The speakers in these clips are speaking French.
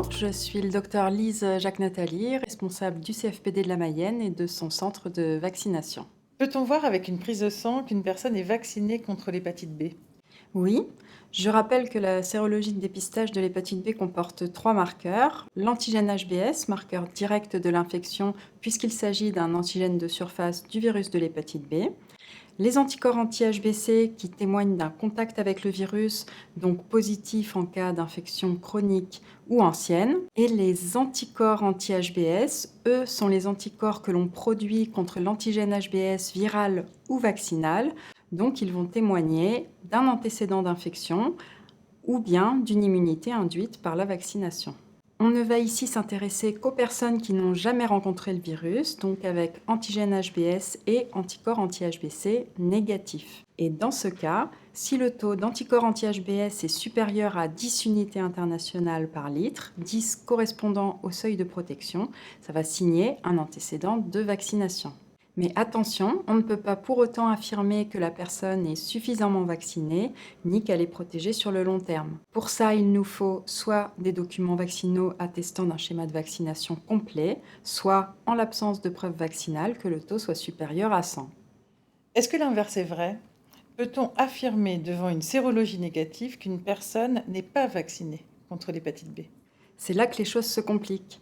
Bonjour, je suis le docteur Lise Jacques-Nathalie, responsable du CFPD de la Mayenne et de son centre de vaccination. Peut-on voir avec une prise de sang qu'une personne est vaccinée contre l'hépatite B? Oui, je rappelle que la sérologie de dépistage de l'hépatite B comporte trois marqueurs. L'antigène HBs, marqueur direct de l'infection puisqu'il s'agit d'un antigène de surface du virus de l'hépatite B. Les anticorps anti-HBC qui témoignent d'un contact avec le virus, donc positif en cas d'infection chronique ou ancienne. Et les anticorps anti-HBs, eux, sont les anticorps que l'on produit contre l'antigène HBs viral ou vaccinal. Donc, ils vont témoigner d'un antécédent d'infection ou bien d'une immunité induite par la vaccination. On ne va ici s'intéresser qu'aux personnes qui n'ont jamais rencontré le virus, donc avec antigène HBs et anticorps anti-HBC négatifs. Et dans ce cas, si le taux d'anticorps anti-HBs est supérieur à 10 unités internationales par litre, 10 correspondant au seuil de protection, ça va signer un antécédent de vaccination. Mais attention, on ne peut pas pour autant affirmer que la personne est suffisamment vaccinée ni qu'elle est protégée sur le long terme. Pour ça, il nous faut soit des documents vaccinaux attestant d'un schéma de vaccination complet, soit, en l'absence de preuves vaccinales, que le taux soit supérieur à 100. Est-ce que l'inverse est vrai? Peut-on affirmer devant une sérologie négative qu'une personne n'est pas vaccinée contre l'hépatite B? C'est là que les choses se compliquent.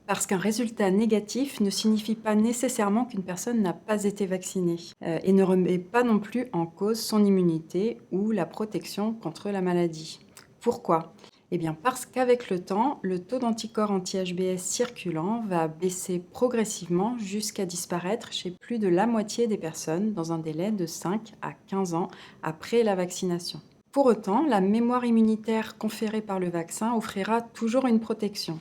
Parce qu'un résultat négatif ne signifie pas nécessairement qu'une personne n'a pas été vaccinée et ne remet pas non plus en cause son immunité ou la protection contre la maladie. Pourquoi? Eh bien parce qu'avec le temps, le taux d'anticorps anti-HBs circulant va baisser progressivement jusqu'à disparaître chez plus de la moitié des personnes dans un délai de 5 à 15 ans après la vaccination. Pour autant, la mémoire immunitaire conférée par le vaccin offrira toujours une protection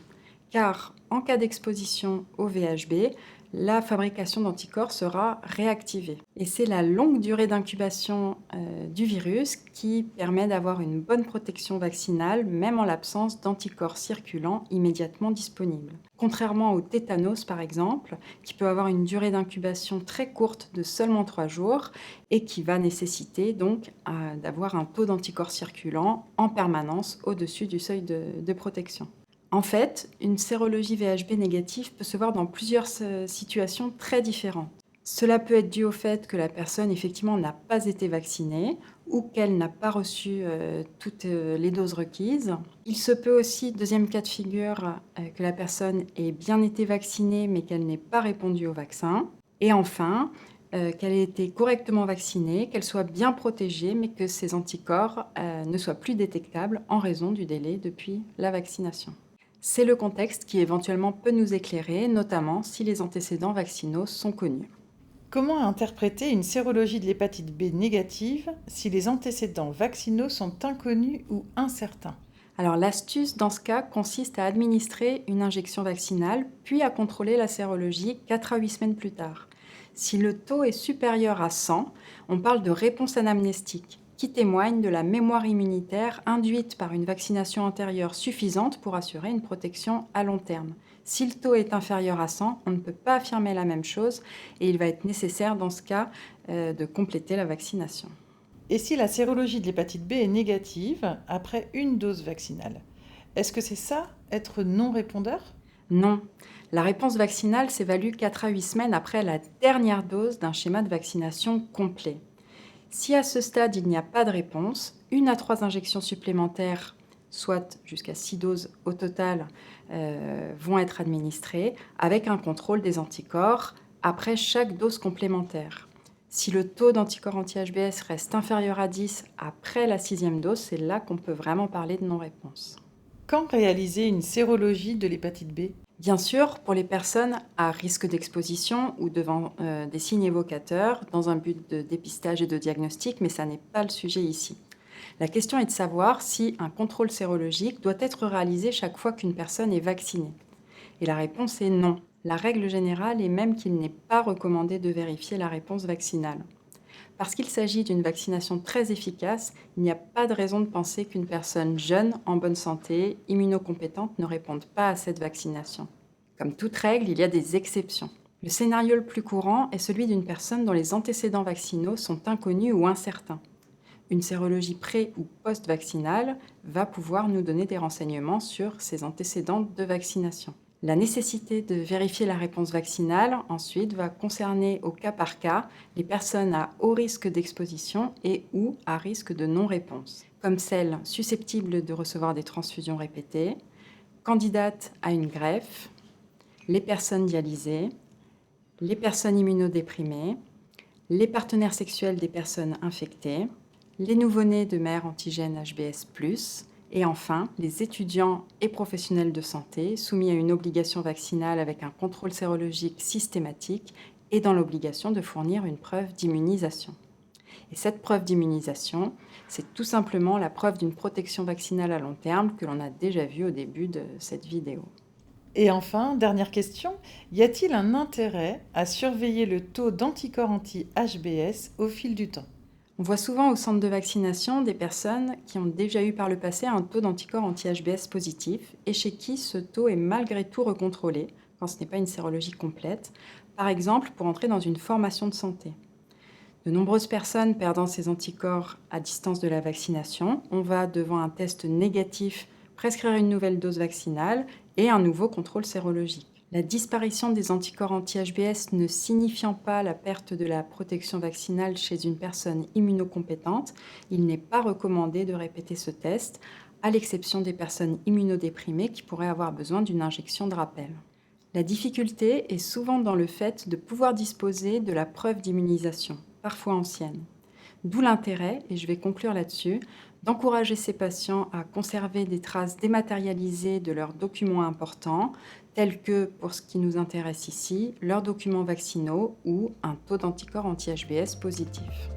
car en cas d'exposition au VHB, la fabrication d'anticorps sera réactivée. Et c'est la longue durée d'incubation du virus qui permet d'avoir une bonne protection vaccinale, même en l'absence d'anticorps circulants immédiatement disponibles. Contrairement au tétanos, par exemple, qui peut avoir une durée d'incubation très courte de seulement 3 jours et qui va nécessiter donc d'avoir un taux d'anticorps circulant en permanence au-dessus du seuil de protection. En fait, une sérologie VHB négative peut se voir dans plusieurs situations très différentes. Cela peut être dû au fait que la personne effectivement n'a pas été vaccinée ou qu'elle n'a pas reçu toutes les doses requises. Il se peut aussi, deuxième cas de figure, que la personne ait bien été vaccinée mais qu'elle n'ait pas répondu au vaccin. Et enfin, qu'elle ait été correctement vaccinée, qu'elle soit bien protégée mais que ses anticorps ne soient plus détectables en raison du délai depuis la vaccination. C'est le contexte qui éventuellement peut nous éclairer, notamment si les antécédents vaccinaux sont connus. Comment interpréter une sérologie de l'hépatite B négative si les antécédents vaccinaux sont inconnus ou incertains? Alors l'astuce dans ce cas consiste à administrer une injection vaccinale, puis à contrôler la sérologie 4 à 8 semaines plus tard. Si le taux est supérieur à 100, on parle de réponse anamnestique, qui témoigne de la mémoire immunitaire induite par une vaccination antérieure suffisante pour assurer une protection à long terme. Si le taux est inférieur à 100, on ne peut pas affirmer la même chose et il va être nécessaire dans ce cas de compléter la vaccination. Et si la sérologie de l'hépatite B est négative après une dose vaccinale? Est-ce que c'est ça, être non-répondeur? Non, la réponse vaccinale s'évalue 4 à 8 semaines après la dernière dose d'un schéma de vaccination complet. Si à ce stade il n'y a pas de réponse, 1 à 3 injections supplémentaires, soit jusqu'à 6 doses au total, vont être administrées avec un contrôle des anticorps après chaque dose complémentaire. Si le taux d'anticorps anti-HBs reste inférieur à 10 après la 6e dose, c'est là qu'on peut vraiment parler de non-réponse. Quand réaliser une sérologie de l'hépatite B? Bien sûr, pour les personnes à risque d'exposition ou devant des signes évocateurs, dans un but de dépistage et de diagnostic, mais ça n'est pas le sujet ici. La question est de savoir si un contrôle sérologique doit être réalisé chaque fois qu'une personne est vaccinée. Et la réponse est non. La règle générale est même qu'il n'est pas recommandé de vérifier la réponse vaccinale. Parce qu'il s'agit d'une vaccination très efficace, il n'y a pas de raison de penser qu'une personne jeune, en bonne santé, immunocompétente ne réponde pas à cette vaccination. Comme toute règle, il y a des exceptions. Le scénario le plus courant est celui d'une personne dont les antécédents vaccinaux sont inconnus ou incertains. Une sérologie pré- ou post-vaccinale va pouvoir nous donner des renseignements sur ses antécédents de vaccination. La nécessité de vérifier la réponse vaccinale, ensuite, va concerner au cas par cas les personnes à haut risque d'exposition et ou à risque de non-réponse, comme celles susceptibles de recevoir des transfusions répétées, candidates à une greffe, les personnes dialysées, les personnes immunodéprimées, les partenaires sexuels des personnes infectées, les nouveau-nés de mères antigènes HBs+, et enfin les étudiants et professionnels de santé soumis à une obligation vaccinale avec un contrôle sérologique systématique et dans l'obligation de fournir une preuve d'immunisation. Et cette preuve d'immunisation, c'est tout simplement la preuve d'une protection vaccinale à long terme que l'on a déjà vue au début de cette vidéo. Et enfin, dernière question, y a-t-il un intérêt à surveiller le taux d'anticorps anti-HBs au fil du temps? On voit souvent au centre de vaccination des personnes qui ont déjà eu par le passé un taux d'anticorps anti-HBs positif et chez qui ce taux est malgré tout recontrôlé quand ce n'est pas une sérologie complète, par exemple pour entrer dans une formation de santé. De nombreuses personnes perdant ces anticorps à distance de la vaccination, on va devant un test négatif prescrire une nouvelle dose vaccinale et un nouveau contrôle sérologique. La disparition des anticorps anti-HBs ne signifiant pas la perte de la protection vaccinale chez une personne immunocompétente, il n'est pas recommandé de répéter ce test, à l'exception des personnes immunodéprimées qui pourraient avoir besoin d'une injection de rappel. La difficulté est souvent dans le fait de pouvoir disposer de la preuve d'immunisation, parfois ancienne. D'où l'intérêt, et je vais conclure là-dessus, d'encourager ces patients à conserver des traces dématérialisées de leurs documents importants, tels que, pour ce qui nous intéresse ici, leurs documents vaccinaux ou un taux d'anticorps anti-HBs positif.